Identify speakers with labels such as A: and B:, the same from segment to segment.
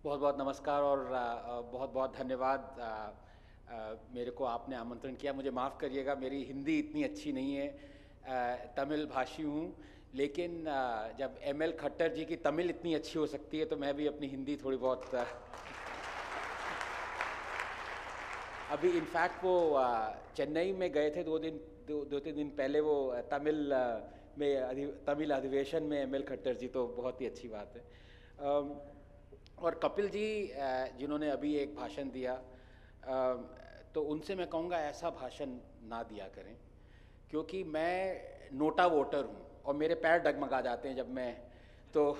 A: बहुत बहुत नमस्कार और बहुत बहुत धन्यवाद। मेरे को आपने आमंत्रण किया। मुझे माफ़ करिएगा, मेरी हिंदी इतनी अच्छी नहीं है। तमिल भाषी हूँ, लेकिन जब एमएल खट्टर जी की तमिल इतनी अच्छी हो सकती है तो मैं भी अपनी हिंदी थोड़ी बहुत अभी इनफैक्ट वो चेन्नई में गए थे दो तीन दिन पहले। वो तमिल अधिवेशन में एमएल खट्टर जी, तो बहुत ही अच्छी बात है। और कपिल जी जिन्होंने अभी एक भाषण दिया, तो उनसे मैं कहूँगा ऐसा भाषण ना दिया करें, क्योंकि मैं नोटा वोटर हूँ और मेरे पैर डगमगा जाते हैं जब मैं, तो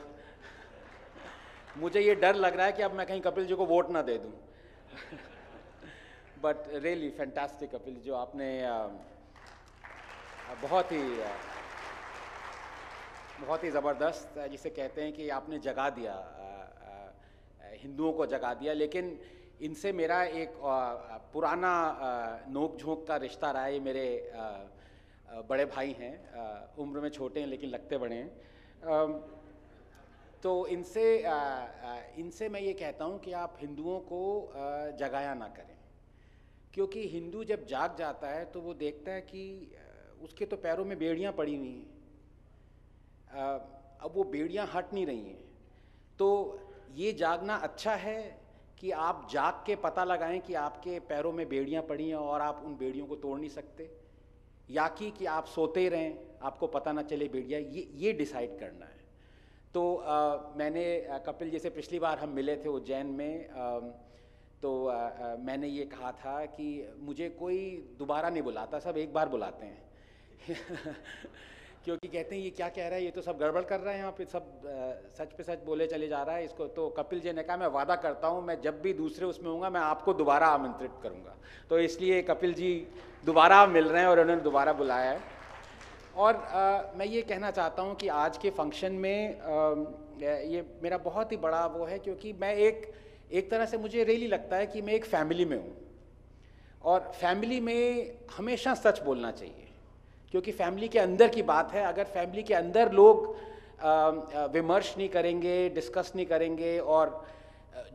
A: मुझे ये डर लग रहा है कि अब मैं कहीं कपिल जी को वोट ना दे दूँ। बट रियली फैंटास्टिक कपिल, जो आपने बहुत ही ज़बरदस्त, जिसे कहते हैं कि आपने जगा दिया, हिंदुओं को जगा दिया। लेकिन इनसे मेरा एक पुराना नोक झोंक का रिश्ता रहा है। ये मेरे बड़े भाई हैं, उम्र में छोटे हैं लेकिन लगते बड़े हैं। तो इनसे मैं ये कहता हूँ कि आप हिंदुओं को जगाया ना करें, क्योंकि हिंदू जब जाग जाता है तो वो देखता है कि उसके तो पैरों में बेड़ियाँ पड़ी हुई हैं। अब वो बेड़ियाँ हट नहीं रही हैं। तो ये जागना अच्छा है कि आप जाग के पता लगाएं कि आपके पैरों में बेड़ियाँ पड़ी हैं और आप उन बेड़ियों को तोड़ नहीं सकते, या कि आप सोते रहें, आपको पता ना चले बेड़ियाँ। ये डिसाइड करना है। तो मैंने कपिल जी से पिछली बार हम मिले थे उज्जैन में, तो मैंने ये कहा था कि मुझे कोई दोबारा नहीं बुलाता, सब एक बार बुलाते हैं। क्योंकि कहते हैं ये क्या कह रहा है, ये तो सब गड़बड़ कर रहा है, यहाँ पे सब सच पे सच बोले चले जा रहा है इसको। तो कपिल जी ने कहा मैं वादा करता हूँ, मैं जब भी दूसरे उसमें होऊंगा मैं आपको दोबारा आमंत्रित करूँगा। तो इसलिए कपिल जी दोबारा मिल रहे हैं और उन्होंने दोबारा बुलाया है। और मैं ये कहना चाहता हूँ कि आज के फंक्शन में ये मेरा बहुत ही बड़ा वो है, क्योंकि मैं एक तरह से मुझे रियली लगता है कि मैं एक फैमिली में हूँ, और फैमिली में हमेशा सच बोलना चाहिए, क्योंकि फैमिली के अंदर की बात है। अगर फैमिली के अंदर लोग विमर्श नहीं करेंगे, डिस्कस नहीं करेंगे, और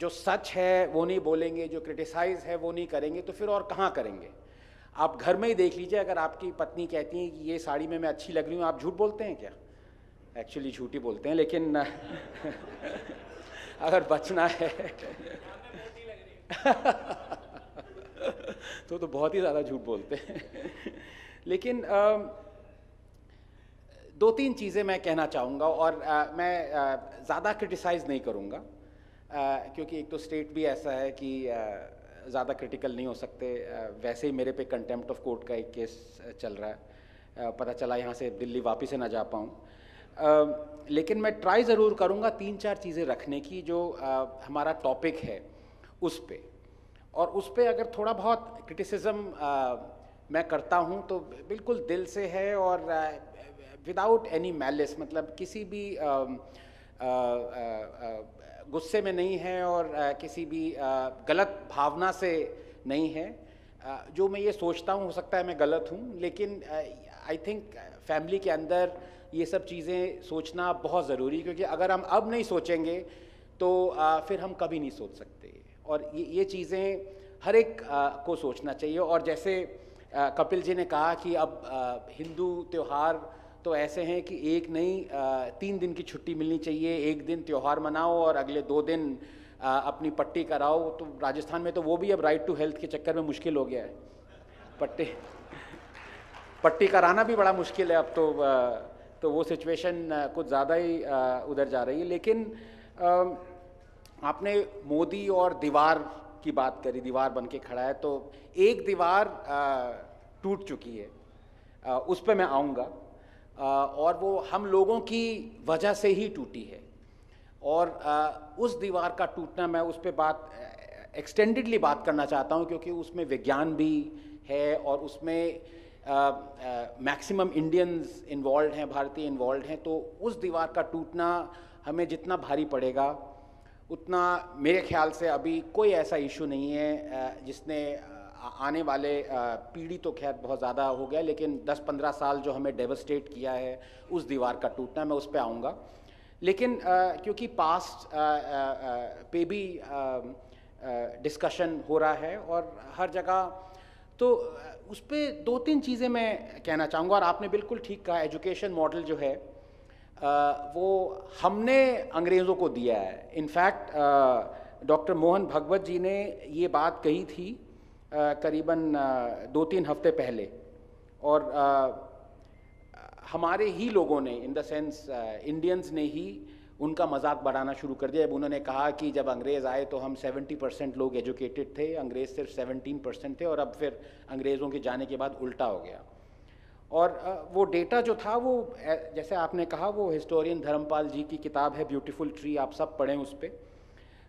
A: जो सच है वो नहीं बोलेंगे, जो क्रिटिसाइज है वो नहीं करेंगे, तो फिर और कहाँ करेंगे। आप घर में ही देख लीजिए, अगर आपकी पत्नी कहती है कि ये साड़ी में मैं अच्छी लग रही हूँ, आप झूठ बोलते हैं क्या? एक्चुअली झूठ ही बोलते हैं, लेकिन अगर बचना है तो बहुत ही ज़्यादा झूठ बोलते हैं। लेकिन दो तीन चीज़ें मैं कहना चाहूँगा, और मैं ज़्यादा क्रिटिसाइज़ नहीं करूँगा, क्योंकि एक तो स्टेट भी ऐसा है कि ज़्यादा क्रिटिकल नहीं हो सकते। वैसे ही मेरे पे कंटेम्प्ट ऑफ कोर्ट का एक केस चल रहा है, पता चला यहाँ से दिल्ली वापस से ना जा पाऊँ। लेकिन मैं ट्राई ज़रूर करूँगा तीन चार चीज़ें रखने की जो हमारा टॉपिक है उस पे, और उस पे अगर थोड़ा बहुत क्रिटिसिज्म मैं करता हूँ तो बिल्कुल दिल से है, और विदाउट एनी मैलिस, मतलब किसी भी गुस्से में नहीं है, और किसी भी गलत भावना से नहीं है। जो मैं ये सोचता हूँ, हो सकता है मैं गलत हूँ, लेकिन आई थिंक फैमिली के अंदर ये सब चीज़ें सोचना बहुत ज़रूरी है, क्योंकि अगर हम अब नहीं सोचेंगे तो फिर हम कभी नहीं सोच सकते। और ये चीज़ें हर एक को सोचना चाहिए। और जैसे कपिल जी ने कहा कि अब हिंदू त्यौहार तो ऐसे हैं कि एक नहीं 3 दिन की छुट्टी मिलनी चाहिए। एक दिन त्यौहार मनाओ और अगले 2 दिन अपनी पट्टी कराओ। तो राजस्थान में तो वो भी अब राइट टू हेल्थ के चक्कर में मुश्किल हो गया है। पट्टी कराना भी बड़ा मुश्किल है अब तो वो सिचुएशन कुछ ज़्यादा ही उधर जा रही है। लेकिन आपने मोदी और दीवार की बात करी, दीवार बन के खड़ा है, तो एक दीवार टूट चुकी है, उस पर मैं आऊँगा, और वो हम लोगों की वजह से ही टूटी है। और उस दीवार का टूटना, मैं उस पर एक्सटेंडेडली बात करना चाहता हूँ, क्योंकि उसमें विज्ञान भी है और उसमें मैक्सिमम इंडियंस इन्वॉल्व हैं, भारतीय इन्वॉल्व हैं। तो उस दीवार का टूटना हमें जितना भारी पड़ेगा उतना मेरे ख्याल से अभी कोई ऐसा इशू नहीं है जिसने आने वाले पीढ़ी तो खैर बहुत ज़्यादा हो गया, लेकिन 10-15 साल जो हमें डेवस्टेट किया है, उस दीवार का टूटना, मैं उस पर आऊँगा। लेकिन क्योंकि पास्ट पे भी डिस्कशन हो रहा है और हर जगह, तो उस पर दो तीन चीज़ें मैं कहना चाहूँगा। और आपने बिल्कुल ठीक कहा, एजुकेशन मॉडल जो है वो हमने अंग्रेज़ों को दिया है। इनफैक्ट डॉक्टर मोहन भगवत जी ने ये बात कही थी करीबन 2-3 हफ्ते पहले, और हमारे ही लोगों ने, इन द सेंस इंडियंस ने ही उनका मजाक बढ़ाना शुरू कर दिया। जब उन्होंने कहा कि जब अंग्रेज़ आए तो हम 70% लोग एजुकेटेड थे, अंग्रेज़ सिर्फ 17% थे, और अब फिर अंग्रेज़ों के जाने के बाद उल्टा हो गया। और वो डेटा जो था वो, जैसे आपने कहा, वो हिस्टोरियन धर्मपाल जी की किताब है ब्यूटीफुल ट्री, आप सब पढ़ें उस पर।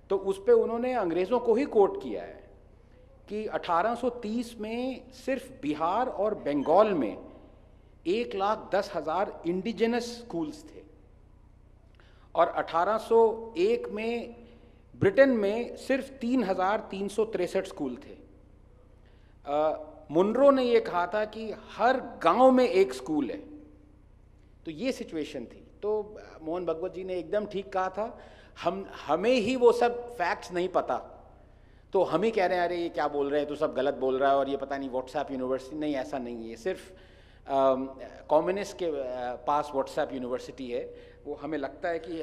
A: तो उस पर उन्होंने अंग्रेज़ों को ही कोट किया है कि 1830 में सिर्फ बिहार और बंगाल में 1,10,000 इंडिजिनस स्कूल्स थे, और 1801 में ब्रिटेन में सिर्फ 3,363 स्कूल थे। मुनरो ने ये कहा था कि हर गांव में एक स्कूल है। तो ये सिचुएशन थी। तो मोहन भगवत जी ने एकदम ठीक कहा था, हमें ही वो सब फैक्ट्स नहीं पता, तो हम ही कह रहे हैं अरे ये क्या बोल रहे हैं, तो सब गलत बोल रहा है, और ये पता नहीं व्हाट्सएप यूनिवर्सिटी। नहीं, ऐसा नहीं है। सिर्फ कम्युनिस्ट के पास व्हाट्सएप यूनिवर्सिटी है। वो हमें लगता है कि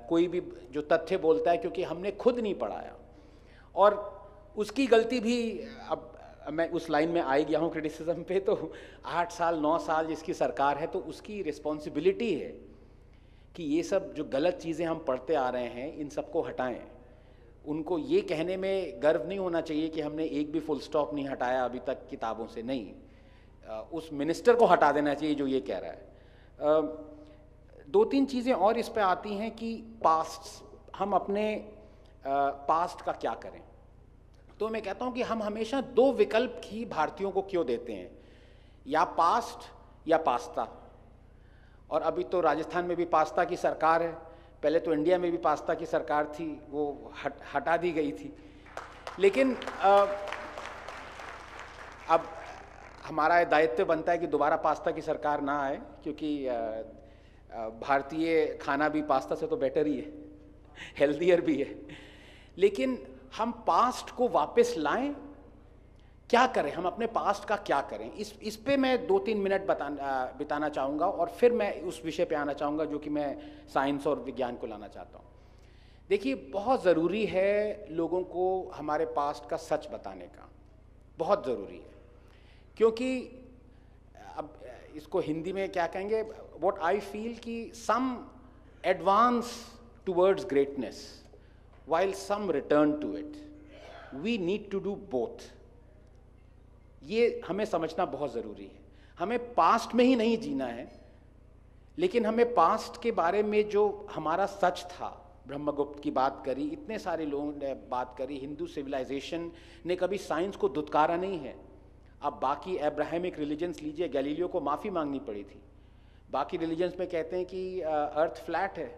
A: कोई भी जो तथ्य बोलता है क्योंकि हमने खुद नहीं पढ़ाया, और उसकी गलती भी, अब मैं उस लाइन में आ गया हूँ क्रिटिसिज्म पे, तो 8 साल 9 साल जिसकी सरकार है तो उसकी रिस्पॉन्सिबिलिटी है कि ये सब जो गलत चीज़ें हम पढ़ते आ रहे हैं इन सबको हटाएं। उनको ये कहने में गर्व नहीं होना चाहिए कि हमने एक भी फुल स्टॉप नहीं हटाया अभी तक किताबों से, नहीं, उस मिनिस्टर को हटा देना चाहिए जो ये कह रहा है। 2-3 चीज़ें और इस पे आती हैं कि पास्ट, हम अपने पास्ट का क्या करें। तो मैं कहता हूँ कि हम हमेशा 2 विकल्प ही भारतीयों को क्यों देते हैं, या पास्ट या पास्ता। और अभी तो राजस्थान में भी पास्ता की सरकार है, पहले तो इंडिया में भी पास्ता की सरकार थी, वो हटा दी गई थी। लेकिन अब हमारा दायित्व बनता है कि दोबारा पास्ता की सरकार ना आए, क्योंकि भारतीय खाना भी पास्ता से तो बेटर ही है, हेल्दियर भी है। लेकिन हम पास्ट को वापस लाएं, क्या करें, हम अपने पास्ट का क्या करें, इस पे मैं 2-3 मिनट बिताना चाहूँगा, और फिर मैं उस विषय पे आना चाहूँगा जो कि मैं साइंस और विज्ञान को लाना चाहता हूँ। देखिए, बहुत ज़रूरी है लोगों को हमारे पास्ट का सच बताने का, बहुत ज़रूरी है, क्योंकि अब इसको हिंदी में क्या कहेंगे, व्हाट आई फील कि some advance towards greatness while some return to it. We need to do both. ये हमें समझना बहुत ज़रूरी है। हमें पास्ट में ही नहीं जीना है, लेकिन हमें पास्ट के बारे में जो हमारा सच था, ब्रह्मगुप्त की बात करी, इतने सारे लोगों ने बात करी, हिंदू सिविलाइजेशन ने कभी साइंस को दुत्कारा नहीं है। अब बाकी एब्राहमिक रिलीजन्स लीजिए, गैलीलियो को माफ़ी मांगनी पड़ी थी। बाकी रिलीजन्स में कहते हैं कि अर्थ फ्लैट है,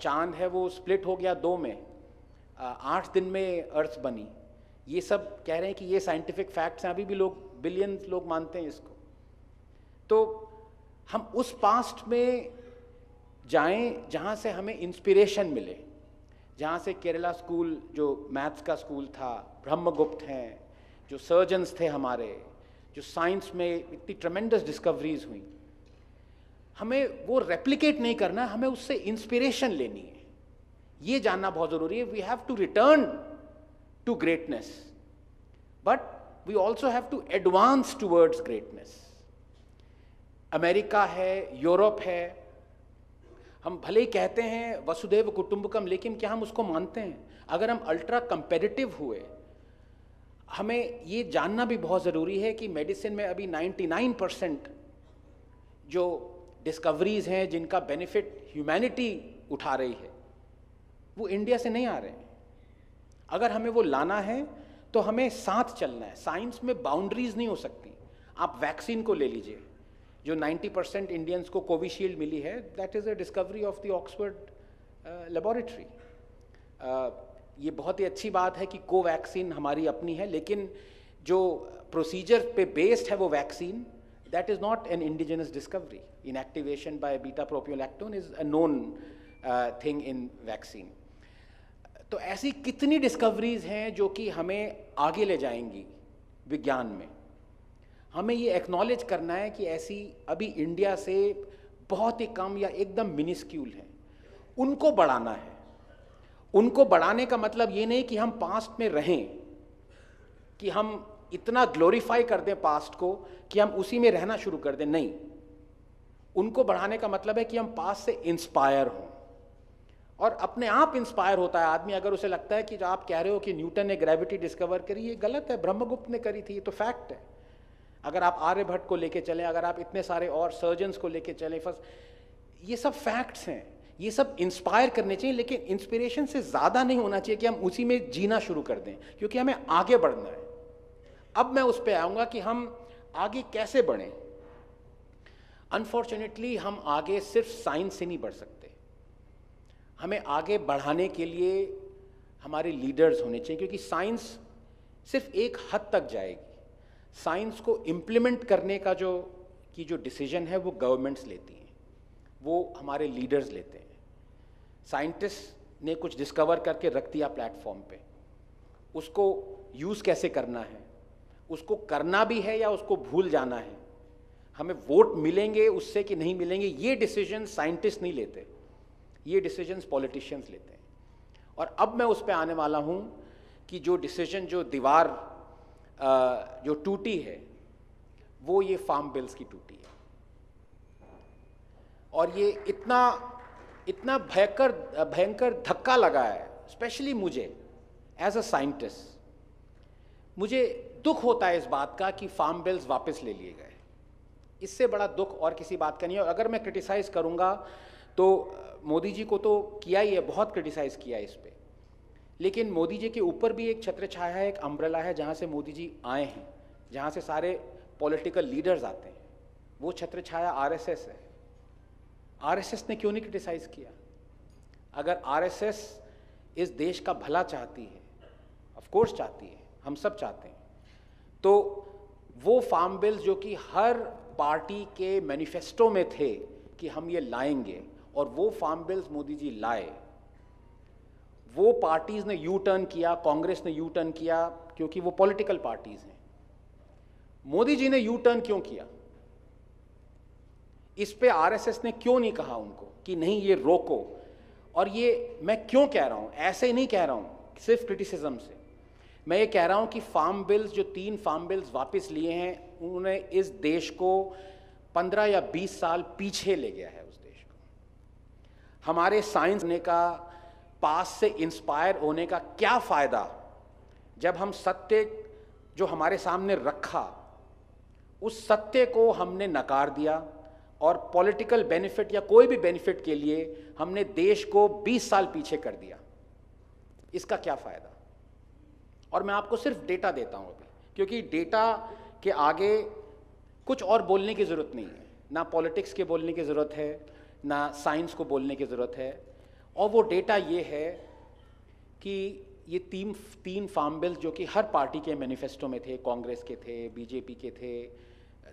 A: चांद है वो स्प्लिट हो गया 2 में, 8 दिन में अर्थ बनी। ये सब कह रहे हैं कि ये साइंटिफिक फैक्ट्स हैं, अभी भी लोग, बिलियंस लोग मानते हैं इसको। तो हम उस पास्ट में जाएं जहाँ से हमें इंस्पिरेशन मिले, जहाँ से केरला स्कूल जो मैथ्स का स्कूल था, ब्रह्मगुप्त हैं, जो सर्जन्स थे हमारे, जो साइंस में इतनी ट्रेमेंडस डिस्कवरीज हुई, हमें वो रेप्लिकेट नहीं करना, हमें उससे इंस्पिरेशन लेनी है। ये जानना बहुत ज़रूरी है। We have to return to greatness, but we also have to advance towards greatness. America है, यूरोप है, हम भले ही कहते हैं वसुधैव कुटुंबकम, लेकिन क्या हम उसको मानते हैं? अगर हम अल्ट्रा कंपेटिटिव हुए, हमें ये जानना भी बहुत ज़रूरी है कि मेडिसिन में अभी 99% जो डिस्कवरीज हैं जिनका बेनिफिट ह्यूमैनिटी उठा रही है, वो इंडिया से नहीं आ रहे हैं। अगर हमें वो लाना है तो हमें साथ चलना है। साइंस में बाउंड्रीज नहीं हो सकती। आप वैक्सीन को ले लीजिए, जो 90% इंडियंस को कोविशील्ड मिली है, that is a discovery of the Oxford laboratory. ये बहुत ही अच्छी बात है कि कोवैक्सीन हमारी अपनी है, लेकिन जो प्रोसीजर पे बेस्ड है वो vaccine that is not an indigenous discovery. Inactivation by beta-propiolactone is a known thing in vaccine. तो ऐसी कितनी डिस्कवरीज हैं जो कि हमें आगे ले जाएंगी विज्ञान में. हमें ये एक्नॉलेज करना है कि ऐसी अभी इंडिया से बहुत ही कम या एकदम मिनिस्क्यूल हैं, उनको बढ़ाना है. उनको बढ़ाने का मतलब ये नहीं कि हम पास्ट में रहें, कि हम इतना ग्लोरीफाई कर दें पास्ट को कि हम उसी में रहना शुरू कर दें. नहीं, उनको बढ़ाने का मतलब है कि हम पास्ट से इंस्पायर हों. और अपने आप इंस्पायर होता है आदमी अगर उसे लगता है कि जो आप कह रहे हो कि न्यूटन ने ग्रेविटी डिस्कवर करी, ये गलत है, ब्रह्मगुप्त ने करी थी, ये तो फैक्ट है. अगर आप आर्यभट्ट को लेके चलें, अगर आप इतने सारे और सर्जन्स को लेके चलें, ये सब फैक्ट्स हैं, ये सब इंस्पायर करने चाहिए. लेकिन इंस्पिरेशन से ज़्यादा नहीं होना चाहिए कि हम उसी में जीना शुरू कर दें, क्योंकि हमें आगे बढ़ना है. अब मैं उस पर आऊँगा कि हम आगे कैसे बढ़ें. अनफॉर्चुनेटली हम आगे सिर्फ साइंस से नहीं बढ़ सकते. हमें आगे बढ़ाने के लिए हमारे लीडर्स होने चाहिए, क्योंकि साइंस सिर्फ एक हद तक जाएगी. साइंस को इम्प्लीमेंट करने का जो डिसीजन है वो गवर्नमेंट्स लेती हैं, वो हमारे लीडर्स लेते हैं. साइंटिस्ट ने कुछ डिस्कवर करके रख दिया प्लेटफॉर्म पे, उसको यूज़ कैसे करना है, उसको करना भी है या उसको भूल जाना है, हमें वोट मिलेंगे उससे कि नहीं मिलेंगे, ये डिसीजन साइंटिस्ट नहीं लेते, ये डिसीजंस पॉलिटिशियंस लेते हैं. और अब मैं उस पे आने वाला हूँ कि जो डिसीजन, जो दीवार जो टूटी है, वो ये फार्म बिल्स की टूटी है. और ये इतना भयंकर धक्का लगा है, स्पेशली मुझे एज अ साइंटिस्ट. मुझे दुख होता है इस बात का कि फार्म बिल्स वापस ले लिए गए. इससे बड़ा दुख और किसी बात का नहीं है. और अगर मैं क्रिटिसाइज करूँगा तो मोदी जी को तो किया ही है, बहुत क्रिटिसाइज किया इस पे. लेकिन मोदी जी के ऊपर भी एक छत्र छाया है, एक अम्ब्रेला है जहाँ से मोदी जी आए हैं, जहाँ से सारे पॉलिटिकल लीडर्स आते हैं. वो छत्र छाया आरएसएस है. आरएसएस ने क्यों नहीं क्रिटिसाइज किया? अगर आरएसएस इस देश का भला चाहती है, ऑफ कोर्स चाहती है, हम सब चाहते हैं, तो वो फार्म बिल्स जो कि हर पार्टी के मैनिफेस्टो में थे कि हम ये लाएंगे, और वो फार्म बिल्स मोदी जी लाए. वो पार्टीज ने यू टर्न किया, कांग्रेस ने यू टर्न किया, क्योंकि वो पॉलिटिकल पार्टीज हैं. मोदी जी ने यू टर्न क्यों किया? इस पे आरएसएस ने क्यों नहीं कहा उनको कि नहीं ये रोको? और ये मैं क्यों कह रहा हूं, ऐसे ही नहीं कह रहा हूं सिर्फ क्रिटिसिज्म से. मैं ये कह रहा हूं कि फार्म बिल्स, जो 3 फार्म बिल्स वापस लिए हैं, उन्होंने इस देश को 15 या 20 साल पीछे ले गया है. उस देश को हमारे साइंस ने का, पास से इंस्पायर होने का क्या फायदा जब हम सत्य जो हमारे सामने रखा, उस सत्य को हमने नकार दिया और पॉलिटिकल बेनिफिट या कोई भी बेनिफिट के लिए हमने देश को 20 साल पीछे कर दिया. इसका क्या फायदा? और मैं आपको सिर्फ डेटा देता हूं अभी, क्योंकि डेटा के आगे कुछ और बोलने की जरूरत नहीं है. ना पॉलिटिक्स के बोलने की जरूरत है, ना साइंस को बोलने की जरूरत है. और वो डेटा ये है कि ये तीन फार्म बिल्स जो कि हर पार्टी के मैनिफेस्टो में थे, कांग्रेस के थे, बीजेपी के थे,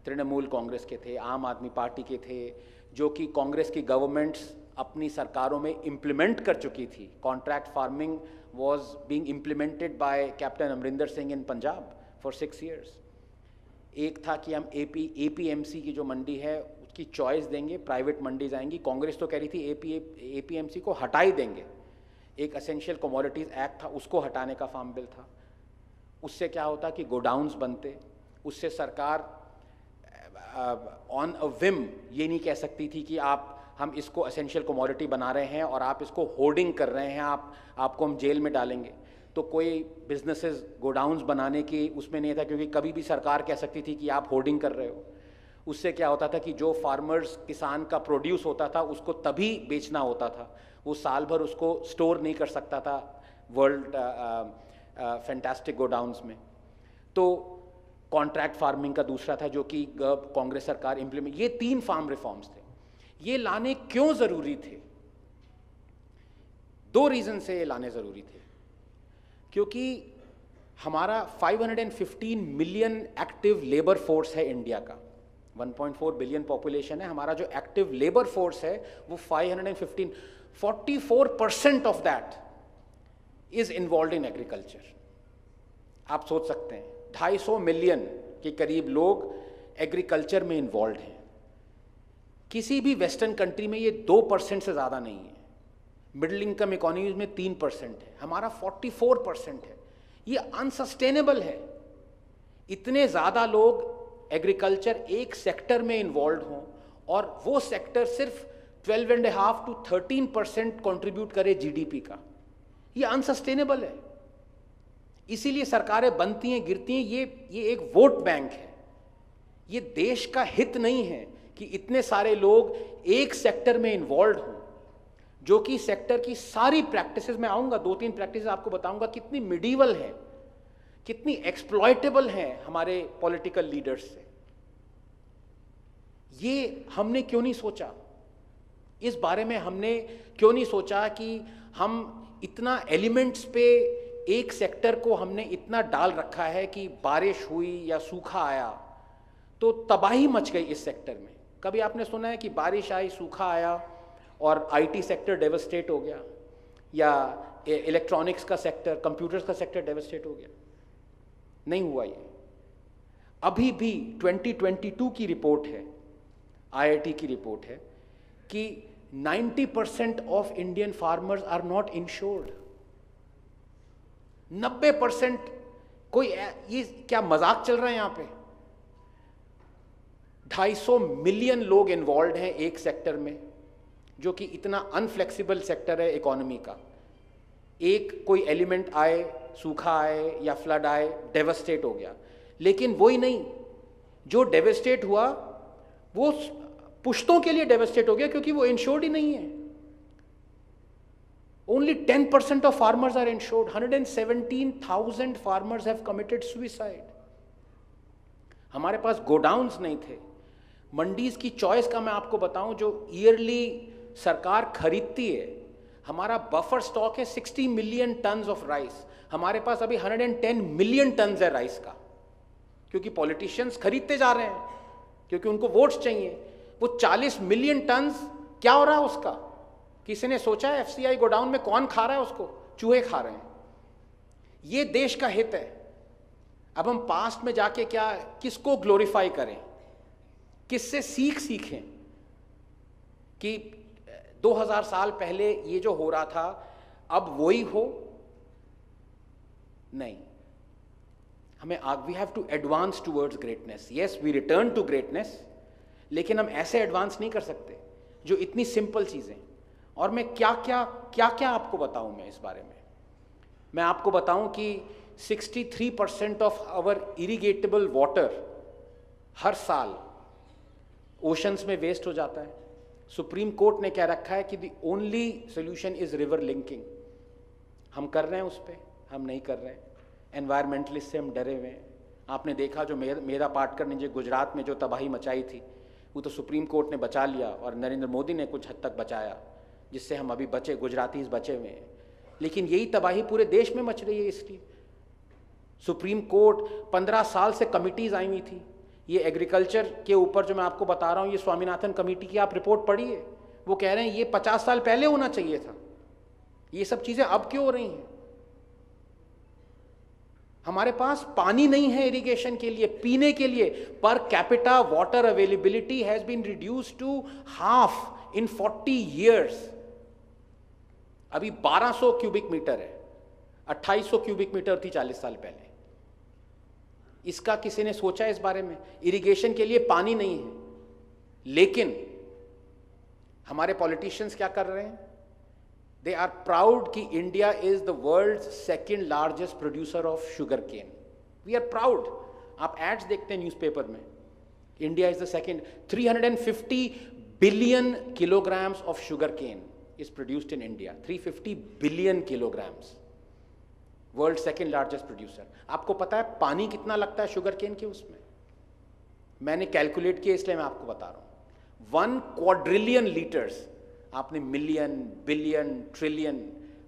A: तृणमूल कांग्रेस के थे, आम आदमी पार्टी के थे, जो कि कांग्रेस की गवर्नमेंट्स अपनी सरकारों में इम्प्लीमेंट कर चुकी थी. Contract farming was being implemented by captain Amarinder Singh in Punjab for 6 years. एक था कि हम एपीएमसी की जो मंडी है उसकी चॉइस देंगे, प्राइवेट मंडीज आएंगी. कांग्रेस तो कह रही थी एपीएमसी को हटा ही देंगे. एक एसेंशियल कमोडिटीज एक्ट था, उसको हटाने का फार्म बिल था. उससे क्या होता कि गोडाउन्स बनते. उससे सरकार ऑन अ विम ये नहीं कह सकती थी कि हम इसको एसेंशियल कमोडिटी बना रहे हैं और आप इसको होर्डिंग कर रहे हैं, आपको हम जेल में डालेंगे. तो कोई बिजनेसेस गोडाउन्स बनाने की उसमें नहीं था, क्योंकि कभी भी सरकार कह सकती थी कि आप होर्डिंग कर रहे हो. उससे क्या होता था कि जो फार्मर्स, किसान का प्रोड्यूस होता था उसको तभी बेचना होता था, वो साल भर उसको स्टोर नहीं कर सकता था वर्ल्ड फैंटास्टिक गोडाउन्स में. तो कॉन्ट्रैक्ट फार्मिंग का दूसरा था जो कि कांग्रेस सरकार इम्प्लीमेंट. ये 3 फार्म रिफॉर्म्स थे. ये लाने क्यों जरूरी थे? 2 रीजन से ये लाने जरूरी थे. क्योंकि हमारा 515 मिलियन एक्टिव लेबर फोर्स है इंडिया का. 1.4 बिलियन पॉपुलेशन है, हमारा जो एक्टिव लेबर फोर्स है वो 515, 44% of that is involve in agriculture. आप सोच सकते हैं 250 मिलियन के करीब लोग एग्रीकल्चर में इन्वॉल्व हैं। किसी भी वेस्टर्न कंट्री में ये 2% से ज़्यादा नहीं है, मिडिल इनकम इकोनॉमीज में 3% है, हमारा 44% है। ये अनसस्टेनेबल है। इतने ज़्यादा लोग एग्रीकल्चर एक सेक्टर में इन्वॉल्व हों और वो सेक्टर सिर्फ 12.5 to 13% कंट्रीब्यूट करे जीडीपी का, ये अनसस्टेनेबल है। इसीलिए सरकारें बनती हैं, गिरती हैं। ये एक वोट बैंक है। ये देश का हित नहीं है कि इतने सारे लोग एक सेक्टर में इन्वॉल्व हों, जो कि सेक्टर की सारी प्रैक्टिसेस, मैं आऊंगा 2-3 प्रैक्टिसेस आपको बताऊंगा कितनी मिडीवल है, कितनी एक्सप्लॉयटेबल है हमारे पॉलिटिकल लीडर्स से। ये हमने क्यों नहीं सोचा? इस बारे में हमने क्यों नहीं सोचा कि हम इतना एलिमेंट्स पे एक सेक्टर को हमने इतना डाल रखा है कि बारिश हुई या सूखा आया तो तबाही मच गई इस सेक्टर में। कभी आपने सुना है कि बारिश आई, सूखा आया और आईटी सेक्टर डेवस्टेट हो गया, या इलेक्ट्रॉनिक्स का सेक्टर, कंप्यूटर्स का सेक्टर डेवस्टेट हो गया? नहीं हुआ ये। अभी भी 2022 की रिपोर्ट है, आईआईटी की रिपोर्ट है कि 90% of Indian farmers are not insured. 90%। कोई ये क्या मजाक चल रहा है यहां पे? 250 मिलियन लोग इन्वॉल्व हैं एक सेक्टर में, जो कि इतना अनफ्लेक्सिबल सेक्टर है इकोनॉमी का। एक कोई एलिमेंट आए, सूखा आए या फ्लड आए, डेवस्टेट हो गया। लेकिन वही नहीं, जो डेवस्टेट हुआ वो पुश्तों के लिए डेवस्टेट हो गया, क्योंकि वो इंश्योर्ड ही नहीं है। Only 10% of farmers are insured. 117,000 farmers have committed suicide. हमारे पास गोडाउन्स नहीं थे। मंडीज की चॉइस का मैं आपको बताऊं, जो ईयरली सरकार खरीदती है, हमारा बफर स्टॉक है 60 मिलियन टन्स ऑफ राइस। हमारे पास अभी 110 मिलियन टन्स है राइस का, क्योंकि पॉलिटिशियंस खरीदते जा रहे हैं, क्योंकि उनको वोट्स चाहिए। वो 40 मिलियन टन्स क्या हो रहा है उसका? किसी ने सोचा है एफसीआई गोडाउन में कौन खा रहा है उसको? चूहे खा रहे हैं। ये देश का हित है। अब हम पास्ट में जाके क्या, किसको ग्लोरीफाई करें, किससे सीखें कि 2000 साल पहले ये जो हो रहा था अब वही हो? नहीं। हमें we have to advance towards greatness. Yes, we return to greatness, लेकिन हम ऐसे एडवांस नहीं कर सकते जो इतनी सिंपल चीजें। और मैं क्या क्या आपको बताऊं मैं इस बारे में? मैं आपको बताऊं कि 63% ऑफ आवर इरिगेटेबल वाटर हर साल ओशंस में वेस्ट हो जाता है। सुप्रीम कोर्ट ने क्या रखा है कि the only solution is river linking. हम कर रहे हैं उस पर? हम नहीं कर रहे हैं। एनवायरमेंटलिस्ट से हम डरे हुए हैं। आपने देखा जो मेरा पाटकर ने जो गुजरात में जो तबाही मचाई थी, वो तो सुप्रीम कोर्ट ने बचा लिया और नरेंद्र मोदी ने कुछ हद तक बचाया, जिससे हम अभी बचे, गुजरातीज बचे हुए हैं। लेकिन यही तबाही पूरे देश में मच रही है। इसलिए सुप्रीम कोर्ट 15 साल से कमिटीज आई हुई थी। ये एग्रीकल्चर के ऊपर जो मैं आपको बता रहा हूँ, ये स्वामीनाथन कमेटी की आप रिपोर्ट पढ़िए। वो कह रहे हैं ये 50 साल पहले होना चाहिए था। ये सब चीजें अब क्यों हो रही हैं? हमारे पास पानी नहीं है इरिगेशन के लिए, पीने के लिए। Per capita water availability has been reduced to half in 40 years। अभी 1200 क्यूबिक मीटर है, 2800 क्यूबिक मीटर थी 40 साल पहले। इसका किसी ने सोचा इस बारे में? इरिगेशन के लिए पानी नहीं है, लेकिन हमारे पॉलिटिशियंस क्या कर रहे हैं? दे आर प्राउड कि India is the world's second largest producer of sugar cane. We are proud. आप एड्स देखते हैं न्यूज़पेपर में, India is the second. 350 billion kilograms of sugar cane is produced in India। 350 billion kilograms। World second largest producer. आपको पता है पानी कितना लगता है शुगर केन के? उसमें मैंने कैलकुलेट किया, इसलिए मैं आपको बता रहा हूं। 1 quadrillion लीटर्स, आपने million, billion, trillion,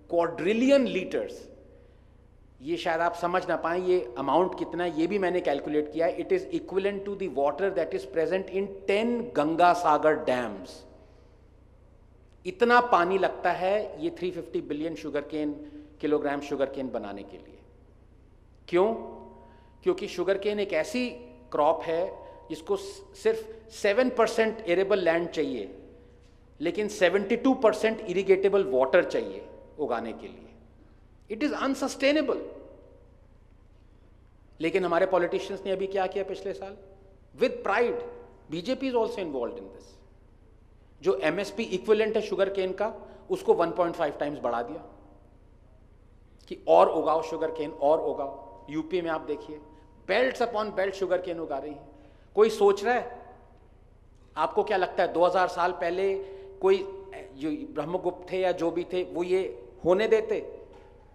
A: quadrillion litres ये शायद आप समझ ना पाएं ये अमाउंट कितना है, ये भी मैंने कैलकुलेट किया है। It is equivalent to the water that is present in 10 Ganga Sagar dams. इतना पानी लगता है ये 350 बिलियन किलोग्राम शुगर केन बनाने के लिए। क्यों? क्योंकि शुगर केन एक ऐसी क्रॉप है जिसको सिर्फ 7% एरेबल लैंड चाहिए, लेकिन 72% इरिगेटेबल वाटर चाहिए उगाने के लिए। It is unsustainable. लेकिन हमारे पॉलिटिशियंस ने अभी क्या किया पिछले साल? With pride, BJP is also involve in this. जो एमएसपी इक्विवेलेंट है शुगर केन का, उसको 1.5 टाइम्स बढ़ा दिया कि और उगाओ शुगर केन, और उगाओ। यूपी में आप देखिए belts upon belt sugar cane उगा रही है। कोई सोच रहा है? आपको क्या लगता है 2000 साल पहले कोई जो ब्रह्मगुप्त थे या जो भी थे वो ये होने देते?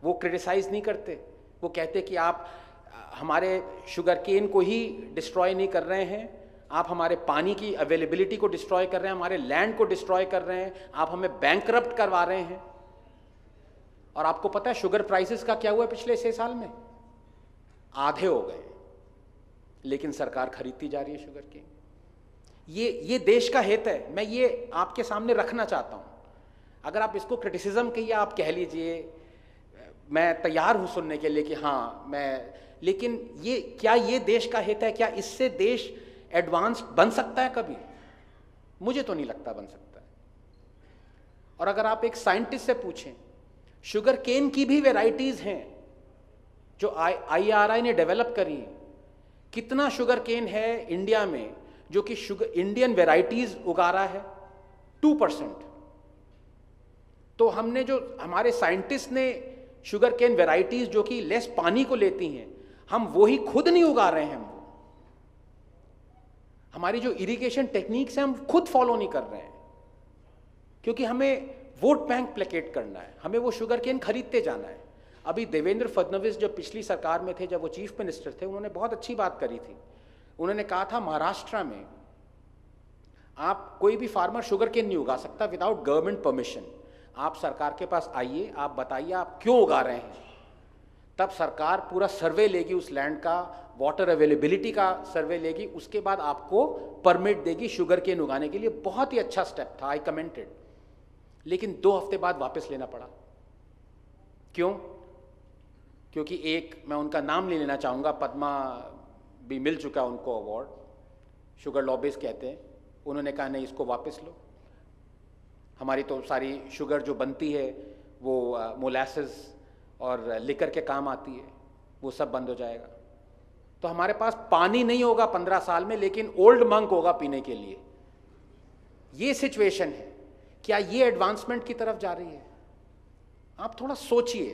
A: वो क्रिटिसाइज नहीं करते? वो कहते कि आप हमारे शुगर केन को ही डिस्ट्रॉय नहीं कर रहे हैं, आप हमारे पानी की अवेलेबिलिटी को डिस्ट्रॉय कर रहे हैं, हमारे लैंड को डिस्ट्रॉय कर रहे हैं, आप हमें बैंकरप्ट करवा रहे हैं। और आपको पता है शुगर प्राइसेस का क्या हुआ पिछले 6 साल में? आधे हो गए, लेकिन सरकार खरीदती जा रही है शुगर केन। ये देश का हित है। मैं ये आपके सामने रखना चाहता हूं। अगर आप इसको क्रिटिसिज्म कहिए, आप कह लीजिए, मैं तैयार हूं सुनने के लिए कि हाँ मैं, लेकिन ये क्या ये देश का हित है? क्या इससे देश एडवांस बन सकता है कभी? मुझे तो नहीं लगता बन सकता है। और अगर आप एक साइंटिस्ट से पूछें, शुगर केन की भी वेराइटीज हैं जो IRI ने डेवलप करी हैं। कितना शुगर केन है इंडिया में जो कि इंडियन वेराइटीज उगा रहा है? 2%। तो हमने जो हमारे साइंटिस्ट ने शुगर केन वेराइटीज जो कि लेस पानी को लेती हैं, हम वो ही खुद नहीं उगा रहे हैं। हमारी जो इरिगेशन टेक्निक्स हैं हम खुद फॉलो नहीं कर रहे हैं, क्योंकि हमें वोट बैंक प्लेकेट करना है, हमें वो शुगर केन खरीदते जाना है। अभी देवेंद्र फडणवीस जब पिछली सरकार में थे, जब वो चीफ मिनिस्टर थे, उन्होंने बहुत अच्छी बात करी थी। उन्होंने कहा था महाराष्ट्र में आप कोई भी फार्मर शुगर केन नहीं उगा सकता विदाउट गवर्नमेंट परमिशन। आप सरकार के पास आइए, आप बताइए आप क्यों उगा रहे हैं, तब सरकार पूरा सर्वे लेगी, उस लैंड का वाटर अवेलेबिलिटी का सर्वे लेगी, उसके बाद आपको परमिट देगी शुगर केन उगाने के लिए। बहुत ही अच्छा स्टेप था, आई कमेंटेड। लेकिन 2 हफ्ते बाद वापस लेना पड़ा। क्यों? क्योंकि एक, मैं उनका नाम नहीं लेना चाहूँगा, पद्मा भी मिल चुका उनको अवार्ड, शुगर लॉबीज कहते हैं, उन्होंने कहा नहीं इसको वापस लो, हमारी तो सारी शुगर जो बनती है वो मोलासेस और लिकर के काम आती है, वो सब बंद हो जाएगा। तो हमारे पास पानी नहीं होगा 15 साल में, लेकिन ओल्ड मंक होगा पीने के लिए। ये सिचुएशन है। क्या ये एडवांसमेंट की तरफ जा रही है? आप थोड़ा सोचिए।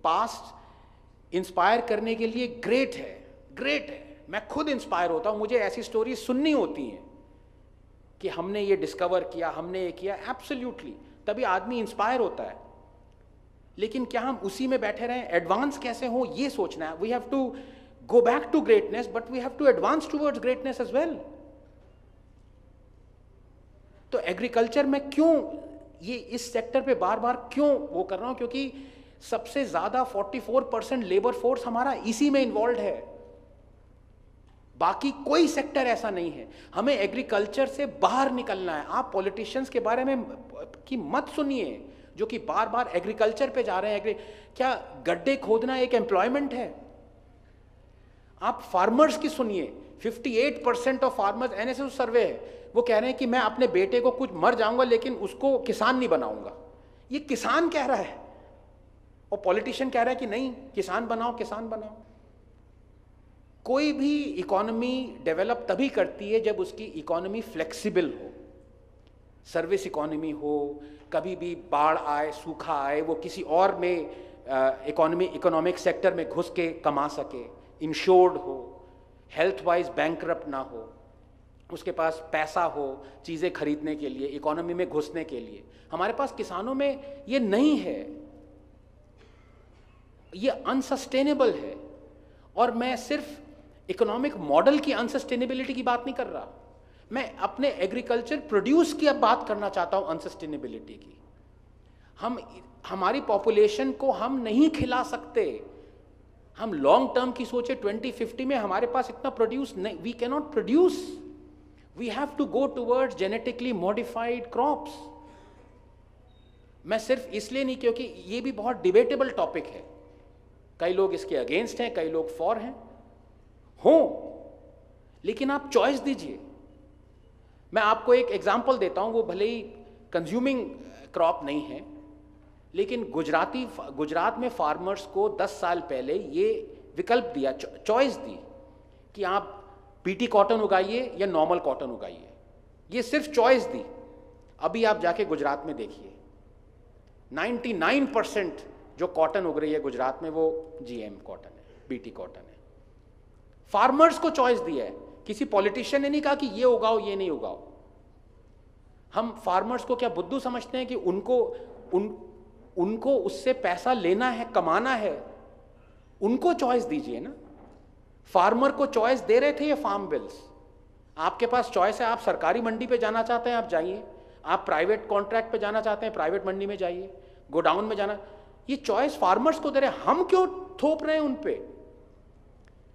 A: पास्ट इंस्पायर करने के लिए ग्रेट है, ग्रेट है। मैं खुद इंस्पायर होता हूं, मुझे ऐसी स्टोरी सुननी होती हैं कि हमने ये डिस्कवर किया, हमने ये किया। एब्सोल्युटली, तभी आदमी इंस्पायर होता है। लेकिन क्या हम उसी में बैठे रहें? एडवांस कैसे हो ये सोचना है। We have to go back to greatness, but we have to advance towards greatness as well. तो एग्रीकल्चर में क्यों ये इस सेक्टर पे बार बार क्यों वो कर रहा हूं? क्योंकि सबसे ज्यादा 44% लेबर फोर्स हमारा इसी में इन्वॉल्व है। बाकी कोई सेक्टर ऐसा नहीं है। हमें एग्रीकल्चर से बाहर निकलना है। आप पॉलिटिशियंस के बारे में की मत सुनिए जो कि बार बार एग्रीकल्चर पे जा रहे हैं। क्या गड्ढे खोदना एक एम्प्लॉयमेंट है? आप फार्मर्स की सुनिए। 58% ऑफ फार्मर्स, NSS सर्वे है, वो कह रहे हैं कि मैं अपने बेटे को कुछ मर जाऊंगा लेकिन उसको किसान नहीं बनाऊंगा। ये किसान कह रहा है और पॉलिटिशियन कह रहा है कि नहीं किसान बनाओ, किसान बनाओ। कोई भी इकोनॉमी डेवलप तभी करती है जब उसकी इकोनॉमी फ्लेक्सिबल हो, सर्विस इकोनॉमी हो। कभी भी बाढ़ आए, सूखा आए, वो किसी और में इकोनॉमिक सेक्टर में घुस के कमा सके, इंश्योर्ड हो, हेल्थ वाइज बैंकरप्ट ना हो, उसके पास पैसा हो चीज़ें खरीदने के लिए, इकोनॉमी में घुसने के लिए। हमारे पास किसानों में ये नहीं है, ये अनसस्टेनेबल है। और मैं सिर्फ इकोनॉमिक मॉडल की अनसस्टेनेबिलिटी की बात नहीं कर रहा, मैं अपने एग्रीकल्चर प्रोड्यूस की अब बात करना चाहता हूं, अनसस्टेनेबिलिटी की। हमारी पॉपुलेशन को हम नहीं खिला सकते हम लॉन्ग टर्म की सोचे 2050 में हमारे पास इतना प्रोड्यूस नहीं, we can not produce, we have to go towards genetically modified crops. मैं सिर्फ इसलिए नहीं, क्योंकि ये भी बहुत डिबेटेबल टॉपिक है, कई लोग इसके अगेंस्ट हैं, कई लोग फॉर हैं, हो, लेकिन आप चॉइस दीजिए। मैं आपको एक एग्जांपल देता हूं, वो भले ही कंज्यूमिंग क्रॉप नहीं है, लेकिन गुजरात में फार्मर्स को 10 साल पहले ये विकल्प दिया, चॉइस दी कि आप पीटी कॉटन उगाइए या नॉर्मल कॉटन उगाइए, ये सिर्फ चॉइस दी। अभी आप जाके गुजरात में देखिए, 99% जो कॉटन उग रही है गुजरात में वो जीएम कॉटन है, बीटी कॉटन है। फार्मर्स को चॉइस दिया है, किसी पॉलिटिशियन ने नहीं कहा कि ये उगाओ ये नहीं उगाओ। हम फार्मर्स को क्या बुद्धू समझते हैं कि उनको उससे पैसा लेना है, कमाना है? उनको चॉइस दीजिए ना। फार्मर को चॉइस दे रहे थे ये फार्म बिल्स। आपके पास चॉइस है, आप सरकारी मंडी पे जाना चाहते हैं आप जाइए, आप प्राइवेट कॉन्ट्रैक्ट पे जाना चाहते हैं प्राइवेट मंडी में जाइए, गोडाउन में जाना, ये चॉइस फार्मर्स को दे रहे हैं। हम क्यों थोप रहे हैं उन पे?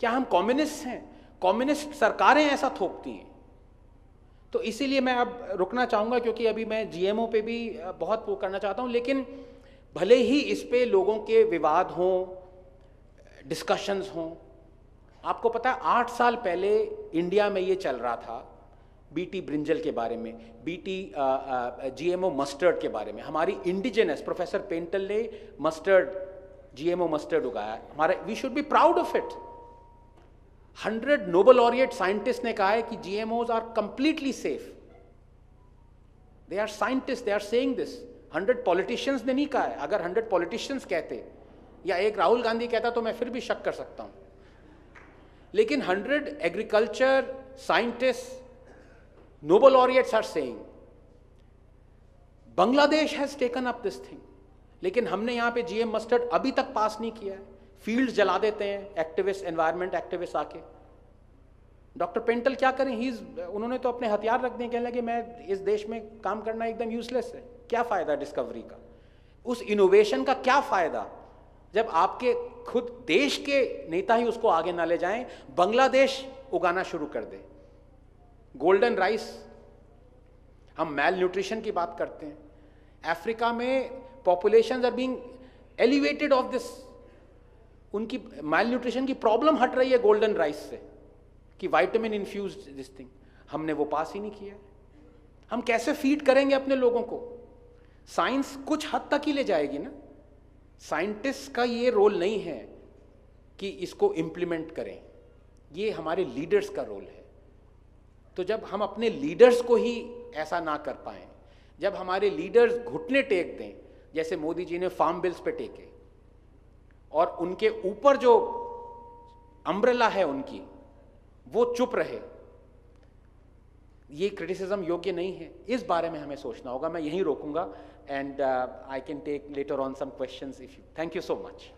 A: क्या हम कम्युनिस्ट हैं? कम्युनिस्ट सरकारें ऐसा थोपती हैं। तो इसीलिए मैं अब रुकना चाहूंगा, क्योंकि अभी मैं जीएमओ पे भी बहुत वो करना चाहता हूं, लेकिन भले ही इस पे लोगों के विवाद हों, डिस्कशंस हों। आपको पता है 8 साल पहले इंडिया में ये चल रहा था बीटी ब्रिंजल के बारे में, बीटी जीएमओ मस्टर्ड के बारे में। हमारी इंडिजिनस प्रोफेसर पेंटल ने मस्टर्ड, जीएमओ मस्टर्ड उगाया हमारे, we should be proud of it. 100 Nobel laureate scientist ने कहा है कि GMOs are completely safe. They are scientist, they are saying this. 100 politicians ने नहीं कहा है। अगर 100 पॉलिटिशियंस कहते या एक राहुल गांधी कहता तो मैं फिर भी शक कर सकता हूं, लेकिन 100 agriculture scientist, Nobel laureates are saying. Bangladesh has taken up this thing, लेकिन हमने यहां पे जीएम मस्टर्ड अभी तक पास नहीं किया है। फील्ड जला देते हैं एक्टिविस्ट, एनवायरमेंट एक्टिविस्ट आके। डॉक्टर पेंटल क्या करें, उन्होंने तो अपने हथियार रख दिए, कहने लगे मैं इस देश में काम करना एकदम यूजलेस है। क्या फायदा डिस्कवरी का, उस इनोवेशन का क्या फायदा जब आपके खुद देश के नेता ही उसको आगे ना ले जाएं? बांग्लादेश उगाना शुरू कर दे गोल्डन राइस। हम मैल न्यूट्रिशन की बात करते हैं, अफ्रीका में populations are being elevated of this. उनकी मैल न्यूट्रिशन की प्रॉब्लम हट रही है गोल्डन राइस से, कि विटामिन इन्फ्यूज्ड दिस थिंग। हमने वो पास ही नहीं किया। हम कैसे फीड करेंगे अपने लोगों को? साइंस कुछ हद तक ही ले जाएगी ना। साइंटिस्ट का ये रोल नहीं है कि इसको इंप्लीमेंट करें, ये हमारे लीडर्स का रोल है। तो जब हम अपने लीडर्स को ही ऐसा ना कर पाएं, जब हमारे लीडर्स घुटने टेक दें, जैसे मोदी जी ने फार्म बिल्स पे टेके, और उनके ऊपर जो अम्ब्रेला है उनकी, वो चुप रहे, ये क्रिटिसिज्म योग्य नहीं है। इस बारे में हमें सोचना होगा। मैं यहीं रोकूंगा, and I can take later on some questions if you. Thank you so much.